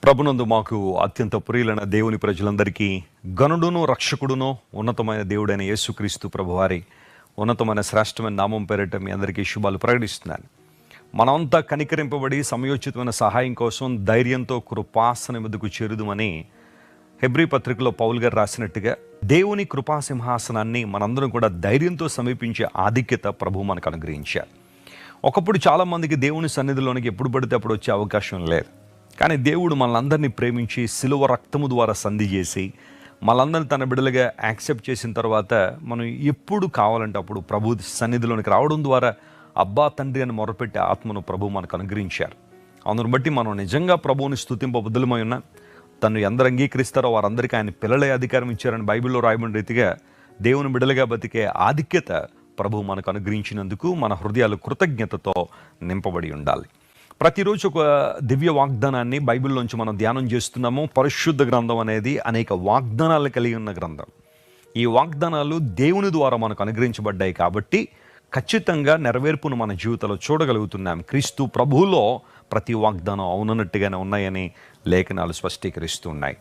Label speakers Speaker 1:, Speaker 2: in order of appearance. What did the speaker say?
Speaker 1: ప్రభునందు మాకు అత్యంత ప్రియులైన దేవుని ప్రజలందరికీ గనుడును రక్షకుడును ఉన్నతమైన దేవుడైన యేసుక్రీస్తు ప్రభువారి ఉన్నతమైన శ్రేష్టమైన నామం పేరిట మీ అందరికీ శుభాలు ప్రకటిస్తున్నాను. మనమంతా కనికరింపబడి సమయోచితమైన సహాయం కోసం ధైర్యంతో కృపాసనం ఎదుకు చేరుదుమని హెబ్రీ పత్రికలో పౌలు గారు రాసినట్టుగా దేవుని కృపాసింహాసనాన్ని మనందరం కూడా ధైర్యంతో సమీపించే ఆధిక్యత ప్రభు మనకు అనుగ్రహించారు. ఒకప్పుడు చాలామందికి దేవుని సన్నిధిలోనికి ఎప్పుడు పడితే అప్పుడు వచ్చే అవకాశం లేదు. కానీ దేవుడు మనలందరినీ ప్రేమించి సిలువ రక్తము ద్వారా సంధి చేసి మనందరినీ తన బిడ్డలుగా యాక్సెప్ట్ చేసిన తర్వాత మనం ఎప్పుడు కావాలంటే అప్పుడు ప్రభు సన్నిధిలోనికి రావడం ద్వారా అబ్బా తండ్రి అని మొరపెట్టే ఆత్మను ప్రభు మనకు అనుగ్రహించారు. అందును బట్టి మనం నిజంగా ప్రభువుని స్తుతింపబద్దులమై ఉన్నా తను ఎందరు అంగీకరిస్తారో వారందరికీ ఆయన పిల్లలే అధికారం ఇచ్చారని బైబిల్లో రాయబడిన రీతిగా దేవుని బిడ్డలుగా బతికే ఆధిక్యత ప్రభు మనకు అనుగ్రహించినందుకు మన హృదయాలు కృతజ్ఞతతో నింపబడి ఉండాలి. ప్రతిరోజు ఒక దివ్య వాగ్దానాన్ని బైబిల్లోంచి మనం ధ్యానం చేస్తున్నాము. పరిశుద్ధ గ్రంథం అనేది అనేక వాగ్దానాలు కలిగి ఉన్న గ్రంథం. ఈ వాగ్దానాలు దేవుని ద్వారా మనకు అనుగ్రహించబడ్డాయి కాబట్టి ఖచ్చితంగా నెరవేర్పును మన జీవితంలో చూడగలుగుతున్నాం. క్రీస్తు ప్రభువులో ప్రతి వాగ్దానం అవునన్నట్టుగానే ఉన్నాయని లేఖనాలు స్పష్టీకరిస్తూ ఉన్నాయి.